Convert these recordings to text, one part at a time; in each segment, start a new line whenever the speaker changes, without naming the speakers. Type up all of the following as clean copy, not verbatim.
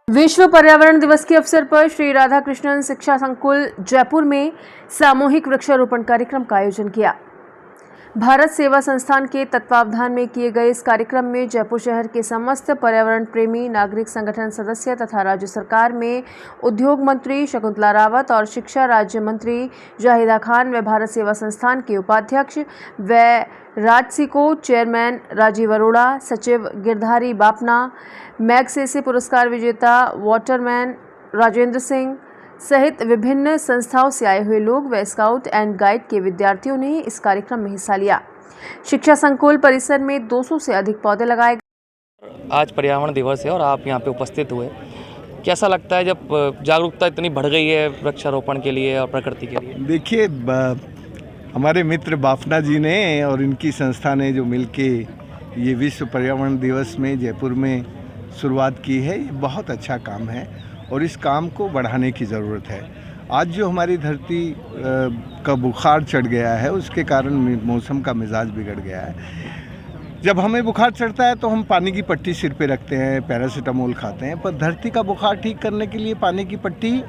विश्व पर्यावरण दिवस के अवसर पर श्री राधा कृष्णन शिक्षा संकुल जयपुर में सामूहिक वृक्षारोपण कार्यक्रम का आयोजन किया। भारत सेवा संस्थान के तत्वावधान में किए गए इस कार्यक्रम में जयपुर शहर के समस्त पर्यावरण प्रेमी नागरिक संगठन सदस्य तथा राज्य सरकार में उद्योग मंत्री शकुंतला रावत और शिक्षा राज्य मंत्री जाहिदा खान व भारत सेवा संस्थान के उपाध्यक्ष व राजसिको चेयरमैन राजीव अरोड़ा, सचिव गिरधारी बापना, मैग्सेसे पुरस्कार विजेता वाटरमैन राजेंद्र सिंह सहित विभिन्न संस्थाओं से आए हुए लोग व स्काउट एंड गाइड के विद्यार्थियों ने इस कार्यक्रम में हिस्सा लिया। शिक्षा संकुल परिसर में 200 से अधिक पौधे लगाए गए।
आज पर्यावरण दिवस है और आप यहाँ पे उपस्थित हुए, कैसा लगता है जब जागरूकता इतनी बढ़ गई है वृक्षारोपण के लिए और प्रकृति के लिए?
देखिए, हमारे मित्र बाफना जी ने और इनकी संस्था ने जो मिलके ये विश्व पर्यावरण दिवस में जयपुर में शुरुआत की है, ये बहुत अच्छा काम है और इस काम को बढ़ाने की ज़रूरत है। आज जो हमारी धरती का बुखार चढ़ गया है, उसके कारण मौसम का मिजाज बिगड़ गया है। जब हमें बुखार चढ़ता है तो हम पानी की पट्टी सिर पे रखते हैं, पैरासीटामोल खाते हैं, पर धरती का बुखार ठीक करने के लिए पानी की पट्टी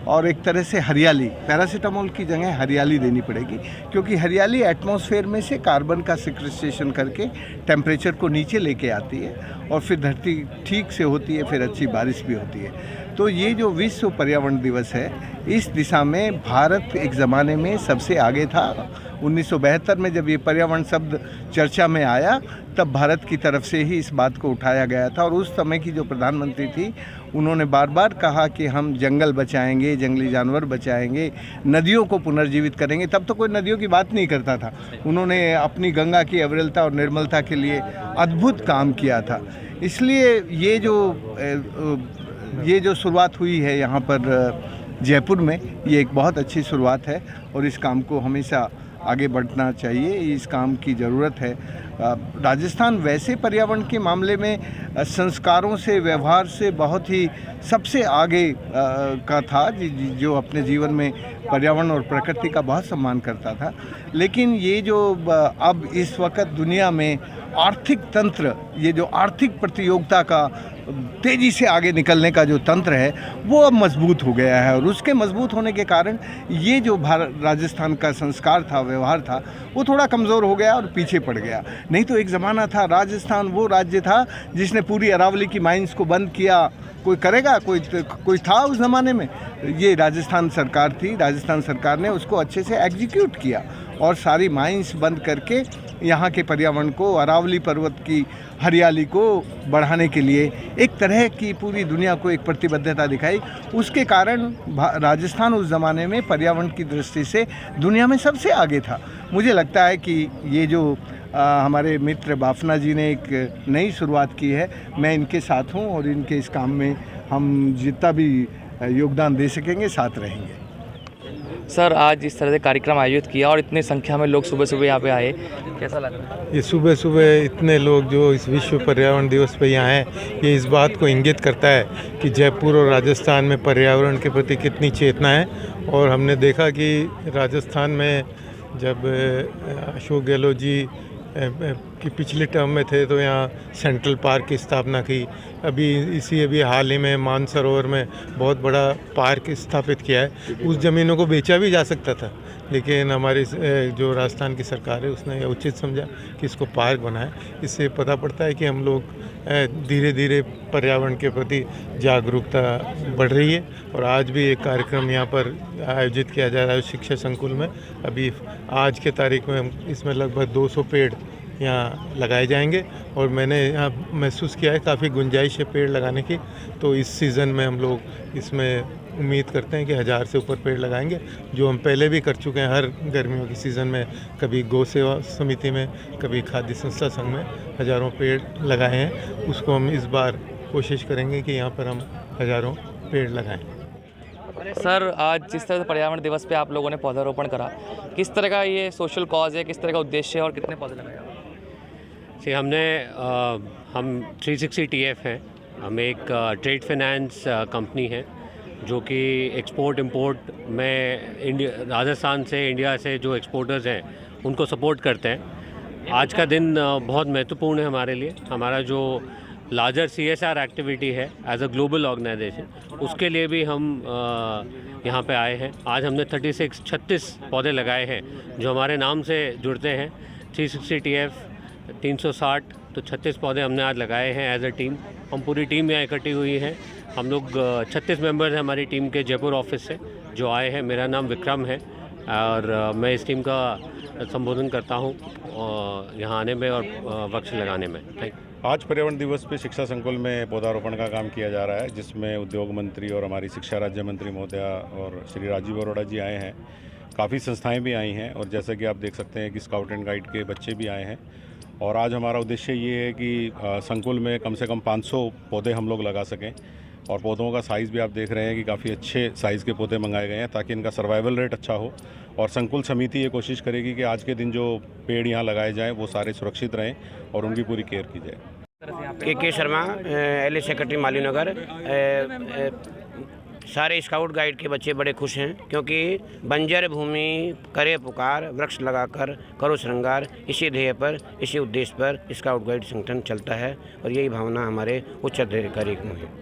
और एक तरह से हरियाली, पैरासीटामोल की जगह हरियाली देनी पड़ेगी, क्योंकि हरियाली एटमॉस्फेयर में से कार्बन का सिक्वेस्ट्रेशन करके टेम्परेचर को नीचे लेके आती है और फिर धरती ठीक से होती है, फिर अच्छी बारिश भी होती है। तो ये जो विश्व पर्यावरण दिवस है, इस दिशा में भारत एक ज़माने में सबसे आगे था। 1972 में जब ये पर्यावरण शब्द चर्चा में आया, तब भारत की तरफ से ही इस बात को उठाया गया था और उस समय की जो प्रधानमंत्री थी, उन्होंने बार बार कहा कि हम जंगल बचाएंगे, जंगली जानवर बचाएंगे, नदियों को पुनर्जीवित करेंगे। तब तो कोई नदियों की बात नहीं करता था। उन्होंने अपनी गंगा की अविरलता और निर्मलता के लिए अद्भुत काम किया था। इसलिए ये जो शुरुआत हुई है यहाँ पर जयपुर में, ये एक बहुत अच्छी शुरुआत है और इस काम को हमेशा आगे बढ़ना चाहिए, इस काम की ज़रूरत है। राजस्थान वैसे पर्यावरण के मामले में संस्कारों से, व्यवहार से बहुत ही सबसे आगे का था, जो अपने जीवन में पर्यावरण और प्रकृति का बहुत सम्मान करता था। लेकिन ये जो अब इस वक्त दुनिया में आर्थिक तंत्र, ये जो आर्थिक प्रतियोगिता का तेज़ी से आगे निकलने का जो तंत्र है, वो अब मजबूत हो गया है और उसके मजबूत होने के कारण ये जो राजस्थान का संस्कार था, व्यवहार था, वो थोड़ा कमज़ोर हो गया और पीछे पड़ गया। नहीं तो एक ज़माना था, राजस्थान वो राज्य था जिसने पूरी अरावली की माइंस को बंद किया। कोई करेगा, कोई था उस ज़माने में? ये राजस्थान सरकार थी। राजस्थान सरकार ने उसको अच्छे से एग्जीक्यूट किया और सारी माइंस बंद करके यहाँ के पर्यावरण को, अरावली पर्वत की हरियाली को बढ़ाने के लिए एक तरह की पूरी दुनिया को एक प्रतिबद्धता दिखाई। उसके कारण राजस्थान उस ज़माने में पर्यावरण की दृष्टि से दुनिया में सबसे आगे था। मुझे लगता है कि ये जो हमारे मित्र बाफना जी ने एक नई शुरुआत की है, मैं इनके साथ हूँ और इनके इस काम में हम जितना भी योगदान दे सकेंगे साथ रहेंगे।
सर, आज इस तरह से कार्यक्रम आयोजित किया और इतनी संख्या में लोग सुबह सुबह यहाँ पे आए, कैसा लगा?
ये सुबह सुबह इतने लोग जो इस विश्व पर्यावरण दिवस पे यहाँ हैं, ये इस बात को इंगित करता है कि जयपुर और राजस्थान में पर्यावरण के प्रति कितनी चेतना है। और हमने देखा कि राजस्थान में जब अशोक गहलोत जी कि पिछले टर्म में थे तो यहाँ सेंट्रल पार्क की स्थापना की। अभी हाल ही में मानसरोवर में बहुत बड़ा पार्क स्थापित किया है। उस ज़मीनों को बेचा भी जा सकता था, लेकिन हमारी जो राजस्थान की सरकार है उसने यह उचित समझा कि इसको पार्क बनाए। इससे पता पड़ता है कि हम लोग धीरे धीरे पर्यावरण के प्रति जागरूकता बढ़ रही है। और आज भी एक कार्यक्रम यहाँ पर आयोजित किया जा रहा है शिक्षा संकुल में। अभी आज के तारीख में इसमें लगभग 200 पेड़ यहाँ लगाए जाएंगे और मैंने यहाँ महसूस किया है काफ़ी गुंजाइश है पेड़ लगाने की। तो इस सीज़न में हम लोग इसमें उम्मीद करते हैं कि 1000 से ऊपर पेड़ लगाएंगे, जो हम पहले भी कर चुके हैं। हर गर्मियों की सीज़न में कभी गौ सेवा समिति में, कभी खाद्य संस्था संघ में हज़ारों पेड़ लगाए हैं। उसको हम इस बार कोशिश करेंगे कि यहाँ पर हम हज़ारों पेड़ लगाएं।
सर, आज जिस तरह से पर्यावरण दिवस पे आप लोगों ने पौधारोपण करा, किस तरह का ये सोशल कॉज है, किस तरह का उद्देश्य है और कितने पौधे लगाए?
जी, हम 360 TF हैं। हम एक ट्रेड फाइनेंस कंपनी है जो कि एक्सपोर्ट इंपोर्ट में राजस्थान से, इंडिया से जो एक्सपोर्टर्स हैं उनको सपोर्ट करते हैं। आज का दिन बहुत महत्वपूर्ण है हमारे लिए। हमारा जो लार्जर CSR एक्टिविटी है एज अ ग्लोबल ऑर्गेनाइजेशन, उसके लिए भी हम यहाँ पे आए हैं। आज हमने 36 पौधे लगाए हैं जो हमारे नाम से जुड़ते हैं। 360 TF 360 तो 36 पौधे हमने आज लगाए हैं एज अ टीम। हम पूरी टीम यहाँ इकट्ठी हुई है। हम लोग 36 मेंबर्स हैं हमारी टीम के जयपुर ऑफिस से जो आए हैं। मेरा नाम विक्रम है और मैं इस टीम का संबोधन करता हूँ यहाँ आने में और वृक्ष लगाने में। Thank you.
आज पर्यावरण दिवस पे शिक्षा संकुल में पौधारोपण का काम किया जा रहा है, जिसमें उद्योग मंत्री और हमारी शिक्षा राज्य मंत्री महोदया और श्री राजीव अरोड़ा जी आए हैं। काफ़ी संस्थाएं भी आई हैं और जैसा कि आप देख सकते हैं कि स्काउट एंड गाइड के बच्चे भी आए हैं। और आज हमारा उद्देश्य ये है कि संकुल में कम से कम 500 पौधे हम लोग लगा सकें। और पौधों का साइज़ भी आप देख रहे हैं कि काफ़ी अच्छे साइज़ के पौधे मंगाए गए हैं ताकि इनका सर्वाइवल रेट अच्छा हो। और संकुल समिति ये कोशिश करेगी कि आज के दिन जो पेड़ यहाँ लगाए जाएँ वो सारे सुरक्षित रहें और उनकी पूरी केयर की जाए।
के शर्मा, LA सेक्रेटरी मालीनगर। सारे स्काउट गाइड के बच्चे बड़े खुश हैं क्योंकि बंजर भूमि करे पुकार, वृक्ष लगाकर करो श्रृंगार, इसी ध्येय पर, इसी उद्देश्य पर स्काउट गाइड संगठन चलता है और यही भावना हमारे उच्च अधिकारी में है।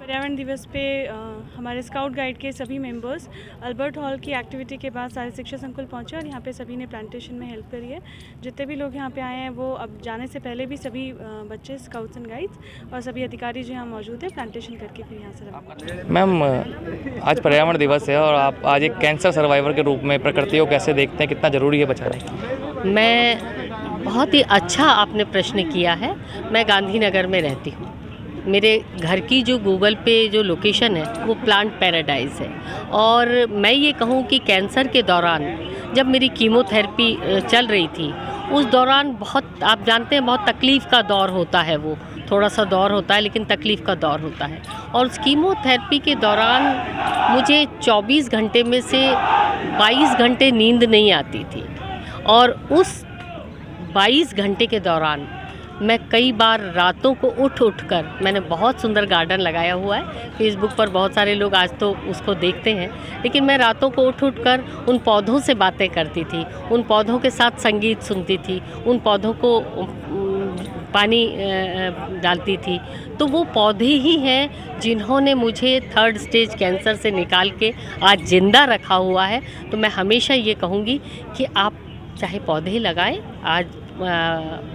पर्यावरण दिवस पे हमारे स्काउट गाइड के सभी मेंबर्स अल्बर्ट हॉल की एक्टिविटी के बाद सारे शिक्षा संकुल पहुंचे और यहाँ पे सभी ने प्लांटेशन में हेल्प करी है। जितने भी लोग यहाँ पे आए हैं वो अब जाने से पहले भी सभी बच्चे स्काउट्स एंड गाइड्स और सभी अधिकारी जो यहाँ मौजूद हैं प्लांटेशन करके फिर यहाँ से रवाना।
मैम, आज पर्यावरण दिवस है और आप आज एक कैंसर सर्वाइवर के रूप में प्रकृति को कैसे देखते हैं, कितना ज़रूरी है बचाना?
मैं बहुत ही अच्छा आपने प्रश्न किया है। मैं गांधीनगर में रहती हूँ। मेरे घर की जो गूगल पे जो लोकेशन है वो प्लांट पैराडाइज है और मैं ये कहूँ कि कैंसर के दौरान जब मेरी कीमोथेरेपी चल रही थी उस दौरान बहुत, आप जानते हैं, बहुत तकलीफ़ का दौर होता है। वो थोड़ा सा दौर होता है लेकिन तकलीफ़ का दौर होता है। और उस कीमोथेरेपी के दौरान मुझे 24 घंटे में से 22 घंटे नींद नहीं आती थी और उस 22 घंटे के दौरान मैं कई बार रातों को उठ कर, मैंने बहुत सुंदर गार्डन लगाया हुआ है, फेसबुक पर बहुत सारे लोग आज तो उसको देखते हैं, लेकिन मैं रातों को उठ कर उन पौधों से बातें करती थी, उन पौधों के साथ संगीत सुनती थी, उन पौधों को पानी डालती थी। तो वो पौधे ही हैं जिन्होंने मुझे 3rd स्टेज कैंसर से निकाल के आज ज़िंदा रखा हुआ है। तो मैं हमेशा ये कहूँगी कि आप चाहे पौधे लगाएं। आज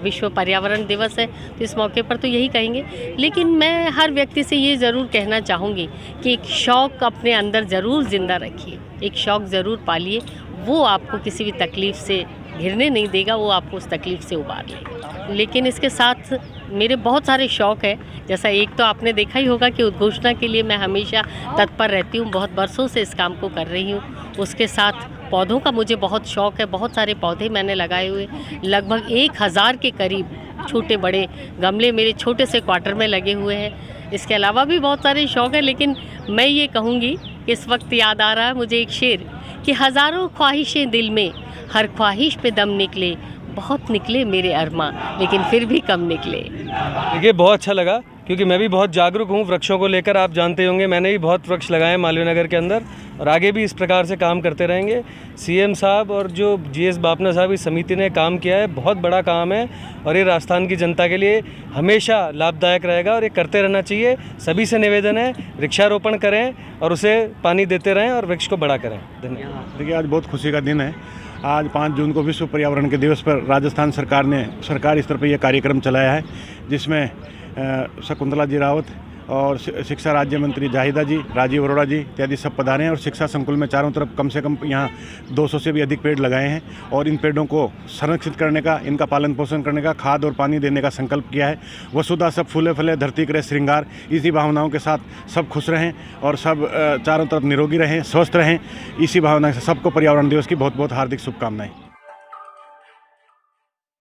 विश्व पर्यावरण दिवस है तो इस मौके पर तो यही कहेंगे, लेकिन मैं हर व्यक्ति से ये ज़रूर कहना चाहूँगी कि एक शौक़ अपने अंदर ज़रूर ज़िंदा रखिए, एक शौक़ ज़रूर पालिए। वो आपको किसी भी तकलीफ़ से घिरने नहीं देगा, वो आपको उस तकलीफ़ से उबार लेगा। लेकिन इसके साथ मेरे बहुत सारे शौक़ हैं। जैसा एक तो आपने देखा ही होगा कि उद्घोषणा के लिए मैं हमेशा तत्पर रहती हूँ, बहुत बरसों से इस काम को कर रही हूँ। उसके साथ पौधों का मुझे बहुत शौक़ है, बहुत सारे पौधे मैंने लगाए हुए, लगभग 1000 के करीब छोटे बड़े गमले मेरे छोटे से क्वार्टर में लगे हुए हैं। इसके अलावा भी बहुत सारे शौक़ हैं, लेकिन मैं ये कहूँगी कि इस वक्त याद आ रहा है मुझे एक शेर कि हज़ारों ख्वाहिशें दिल में, हर ख्वाहिश पे दम निकले, बहुत निकले मेरे अरमा, लेकिन फिर भी कम निकले।
देखिए, बहुत अच्छा लगा क्योंकि मैं भी बहुत जागरूक हूँ वृक्षों को लेकर। आप जानते होंगे मैंने भी बहुत वृक्ष लगाए हैं मालवीय के अंदर और आगे भी इस प्रकार से काम करते रहेंगे। CM साहब और जो GS बापना साहब इस समिति ने काम किया है, बहुत बड़ा काम है और ये राजस्थान की जनता के लिए हमेशा लाभदायक रहेगा और ये करते रहना चाहिए। सभी से निवेदन है, वृक्षारोपण करें और उसे पानी देते रहें और वृक्ष को बड़ा करें। धन्यवाद।
देखिए, आज बहुत खुशी का दिन है। आज 5 जून को विश्व पर्यावरण के दिवस पर राजस्थान सरकार ने सरकारी स्तर पर यह कार्यक्रम चलाया है, जिसमें शकुंतला जी रावत और शिक्षा राज्य मंत्री जाहिदा जी, राजीव अरोड़ा जी इत्यादि सब पधारे हैं और शिक्षा संकुल में चारों तरफ कम से कम यहाँ 200 से भी अधिक पेड़ लगाए हैं और इन पेड़ों को संरक्षित करने का, इनका पालन पोषण करने का, खाद और पानी देने का संकल्प किया है। वसुधा सब फूले फले धरती करे श्रृंगार, इसी भावनाओं के साथ सब खुश रहें और सब चारों तरफ निरोगी रहें, स्वस्थ रहें। इसी भावना से सबको पर्यावरण दिवस की बहुत बहुत हार्दिक शुभकामनाएं।